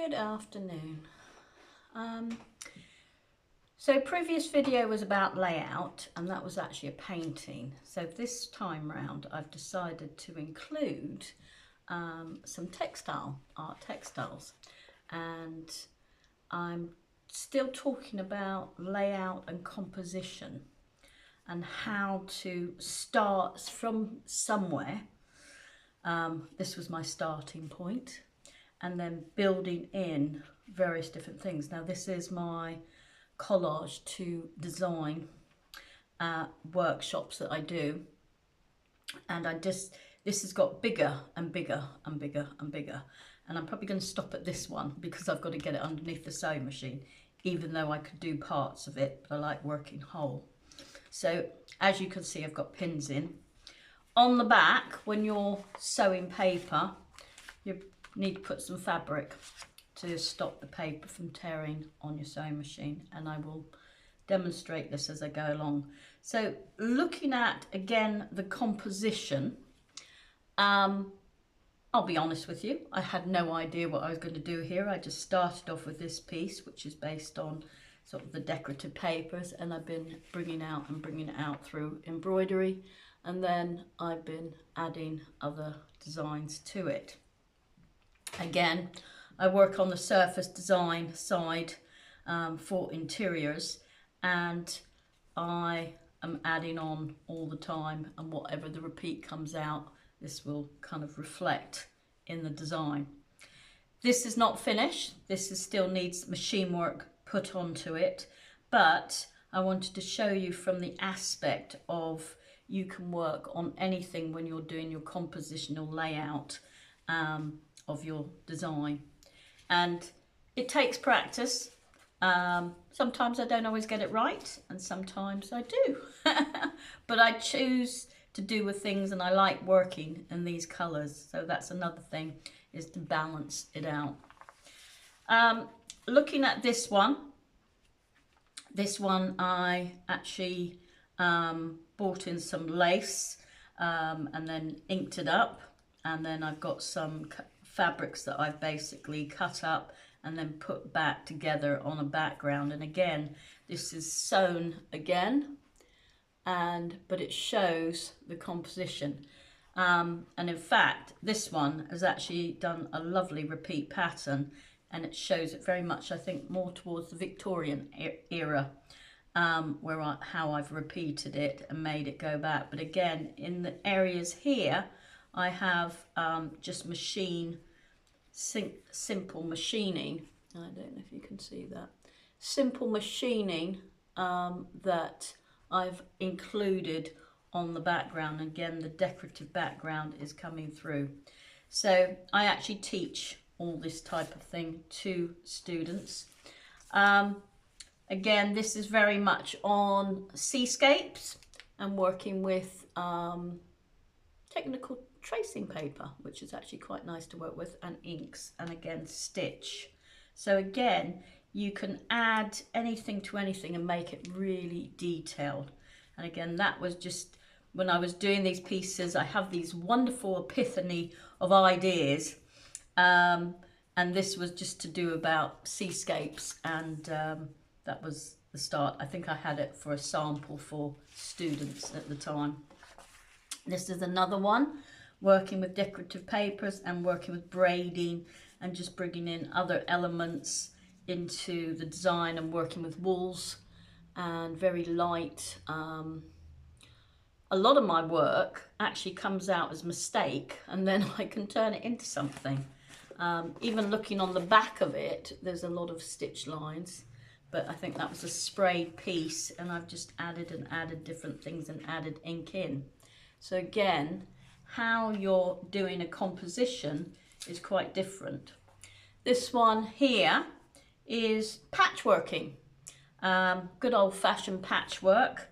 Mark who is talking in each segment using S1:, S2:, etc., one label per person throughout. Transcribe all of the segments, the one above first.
S1: Good afternoon. So previous video was about layout, and that was actually a painting. So this time round I've decided to include some art textiles, and I'm still talking about layout and composition and how to start from somewhere. This was my starting point, and then building in various different things. Now this is my collage to design workshops that I do, and this has got bigger and bigger and bigger and bigger, and I'm probably going to stop at this one because I've got to get it underneath the sewing machine, even though I could do parts of it, but I like working whole. So as you can see, I've got pins in. On the back, when you're sewing paper, you need to put some fabric to stop the paper from tearing on your sewing machine, and I will demonstrate this as I go along. So looking at, again, the composition, I'll be honest with you, I had no idea what I was going to do here. I just started off with this piece, which is based on sort of the decorative papers, and I've been bringing it out through embroidery, and then I've been adding other designs to it. Again, I work on the surface design side for interiors, and I am adding on all the time, and whatever the repeat comes out, this will kind of reflect in the design. This is not finished. This still needs machine work put onto it, but I wanted to show you from the aspect of you can work on anything when you're doing your compositional layout of your design. And it takes practice. Sometimes I don't always get it right, and sometimes I do. But I choose to do with things, and I like working in these colours. So that's another thing, is to balance it out. Looking at this one I actually bought in some lace and then inked it up, and then I've got some fabrics that I've basically cut up and then put back together on a background. And again, this is sewn again, but it shows the composition. And in fact, this one has actually done a lovely repeat pattern, and it shows it very much, I think, more towards the Victorian era, how I've repeated it and made it go back. But again, in the areas here, I have just simple machining. I don't know if you can see that. Simple machining that I've included on the background. Again, the decorative background is coming through. So I actually teach all this type of thing to students. Again, this is very much on seascapes and working with technical tracing paper, which is actually quite nice to work with, and inks, and again stitch. So again, you can add anything to anything and make it really detailed. And again, that was just when I was doing these pieces, I have these wonderful epiphany of ideas, and this was just to do about seascapes, and that was the start. I think I had it for a sample for students at the time. This is another one, working with decorative papers and working with braiding and just bringing in other elements into the design, and working with wools and very light. A lot of my work actually comes out as mistake, and then I can turn it into something. Even looking on the back of it, there's a lot of stitch lines, but I think that was a sprayed piece, and I've just added different things and added ink in. So again, how you're doing a composition is quite different. This one here is patchworking, good old-fashioned patchwork,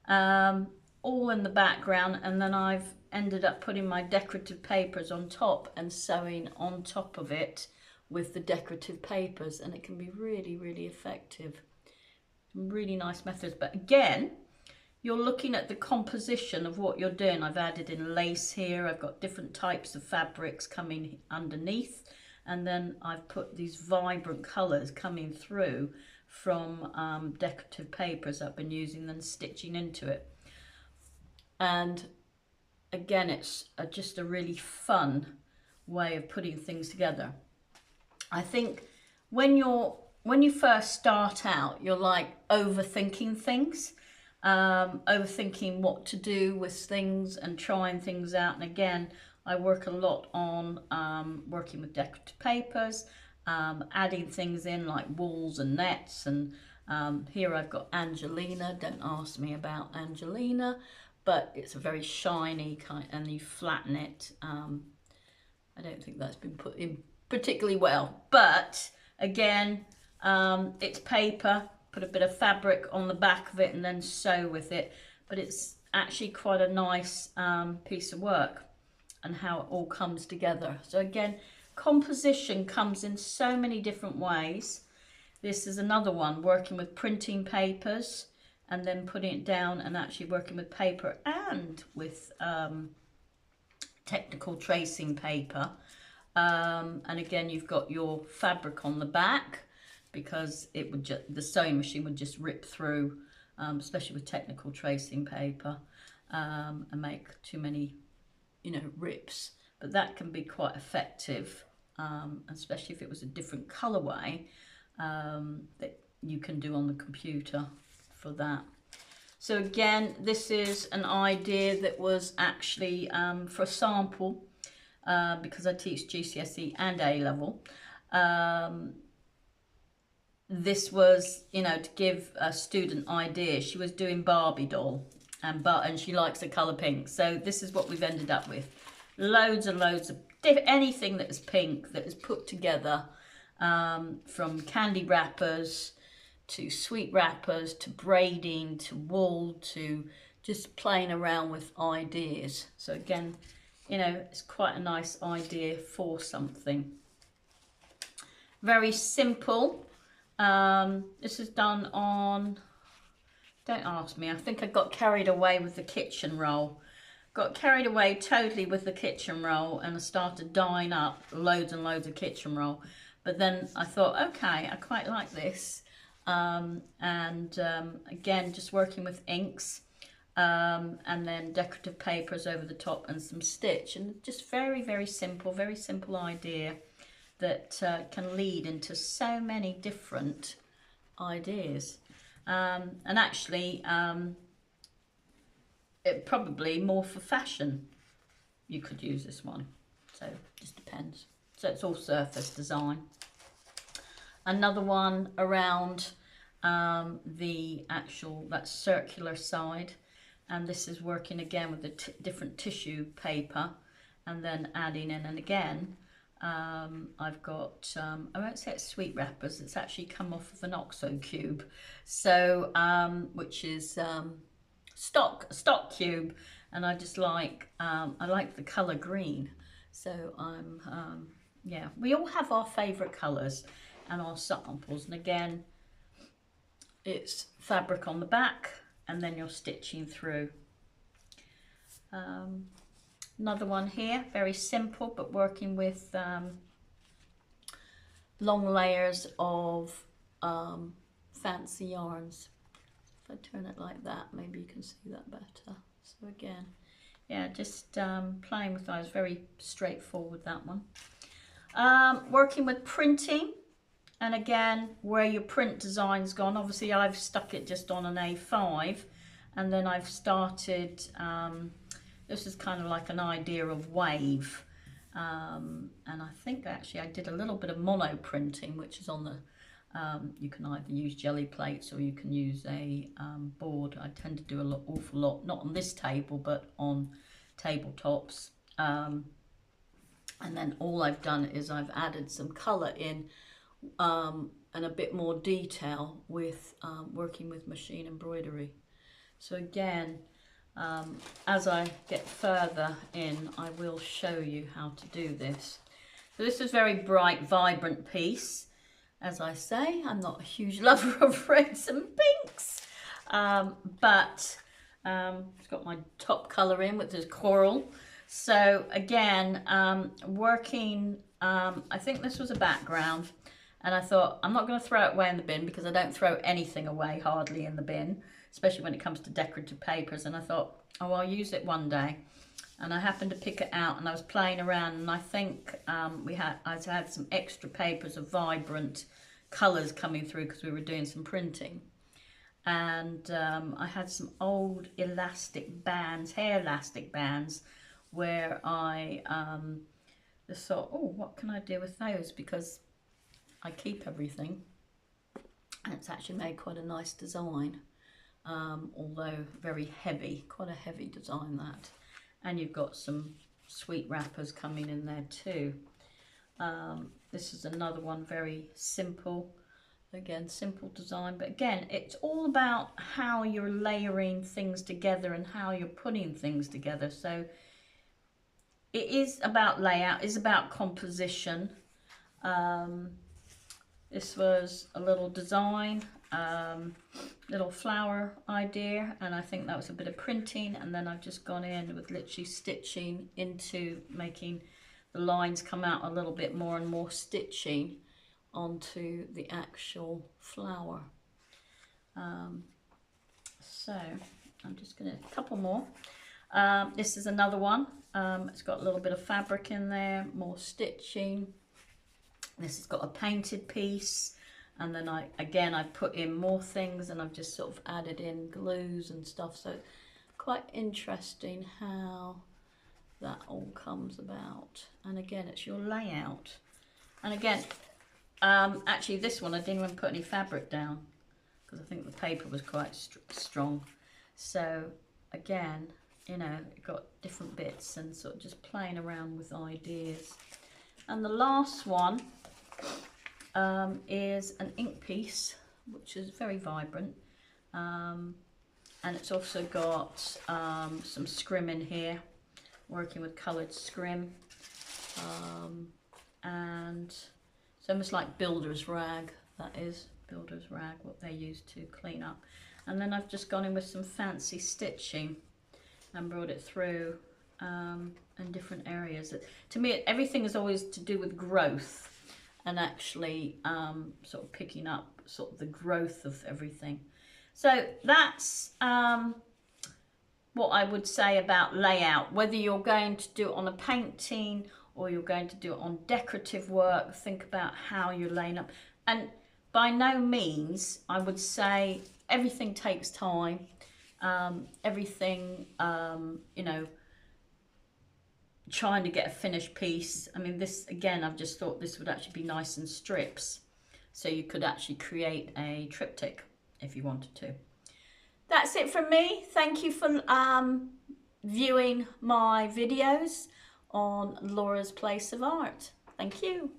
S1: all in the background, and then I've ended up putting my decorative papers on top and sewing on top of it with the decorative papers, and it can be really, really effective. Really nice methods. But again, you're looking at the composition of what you're doing. I've added in lace here. I've got different types of fabrics coming underneath, and then I've put these vibrant colours coming through from decorative papers I've been using, then stitching into it. And again, it's just a really fun way of putting things together. I think when you first start out, you're like overthinking things, overthinking what to do with things and trying things out. And again, I work a lot on working with decorative papers, adding things in like wools and nets. And here I've got Angelina. Don't ask me about Angelina, but it's a very shiny kind, and you flatten it. I don't think that's been put in particularly well, but again, it's paper, put a bit of fabric on the back of it and then sew with it, but it's actually quite a nice piece of work, and how it all comes together. So again, composition comes in so many different ways. This is another one, working with printing papers and then putting it down and actually working with paper and with technical tracing paper. And again, you've got your fabric on the back, because it would the sewing machine would just rip through, especially with technical tracing paper, and make too many, rips. But that can be quite effective, especially if it was a different colorway that you can do on the computer for that. So again, this is an idea that was actually for a sample, because I teach GCSE and A-level. This was, to give a student idea. She was doing Barbie doll, and she likes the colour pink. So this is what we've ended up with. Loads and loads of anything that is pink that is put together, from candy wrappers to sweet wrappers to braiding to wool to just playing around with ideas. So again, it's quite a nice idea for something. Very simple. This is done on, don't ask me, I think I got carried away with the kitchen roll. Got carried away totally with the kitchen roll, and I started dyeing up loads and loads of kitchen roll. But then I thought, okay, I quite like this. Again, just working with inks, and then decorative papers over the top and some stitch, and just very, very simple idea that can lead into so many different ideas. And actually, it probably more for fashion. You could use this one, so it just depends. So it's all surface design. Another one around the actual, that circular side, and this is working again with the different tissue paper, and then adding in, and again, I've got, I won't say it's sweet wrappers, it's actually come off of an OXO cube, so which is stock cube, and I just like, I like the colour green. So yeah, we all have our favourite colours and our samples, and again, it's fabric on the back and then you're stitching through. Another one here, very simple, but working with long layers of fancy yarns. If I turn it like that, maybe you can see that better. So again, yeah, just playing with those, very straightforward, that one. Working with printing, and again, where your print design's gone, obviously I've stuck it just on an A5, and then I've started, this is kind of like an idea of wave, and I think actually I did a little bit of mono printing, which is on the, you can either use jelly plates or you can use a board. I tend to do awful lot, not on this table, but on tabletops. And then all I've done is I've added some colour in, and a bit more detail with working with machine embroidery. So again, as I get further in, I will show you how to do this. So this is a very bright, vibrant piece. As I say, I'm not a huge lover of reds and pinks, but it's got my top colour in, which is coral. So again, working, I think this was a background, and I thought I'm not going to throw it away in the bin because I don't throw anything away hardly in the bin, especially when it comes to decorative papers. And I thought, oh, I'll use it one day. And I happened to pick it out, and I was playing around, and I think I had some extra papers of vibrant colours coming through because we were doing some printing. And I had some old elastic bands, hair elastic bands, where I just thought, oh, what can I do with those? Because I keep everything, and it's actually made quite a nice design, although very heavy, quite a heavy design that. And you've got some sweet wrappers coming in there too. This is another one, very simple. Again, simple design, but again, it's all about how you're layering things together and how you're putting things together. So it is about layout, it's about composition. This was a little design, little flower idea, and I think that was a bit of printing, and then I've just gone in with literally stitching into making the lines come out a little bit more and more stitching onto the actual flower. So I'm just gonna, a couple more. This is another one. It's got a little bit of fabric in there, more stitching. This has got a painted piece, and then I put in more things, and I've just sort of added in glues and stuff. So quite interesting how that all comes about. And again, it's your layout. And again, actually this one I didn't even put any fabric down because I think the paper was quite strong. So again, you know, it got different bits and sort of just playing around with ideas. And the last one is an ink piece, which is very vibrant, and it's also got some scrim in here, working with coloured scrim, and it's almost like builder's rag, that is, builder's rag, what they use to clean up. And then I've just gone in with some fancy stitching and brought it through in different areas. To me, everything is always to do with growth and actually sort of picking up sort of the growth of everything. So that's what I would say about layout. Whether you're going to do it on a painting or you're going to do it on decorative work, think about how you're laying up. And by no means, I would say everything takes time. Everything, you know, trying to get a finished piece. I mean, this, again, I've just thought this would actually be nice in strips. So you could actually create a triptych if you wanted to. That's it from me. Thank you for viewing my videos on Laura's Place of Art. Thank you.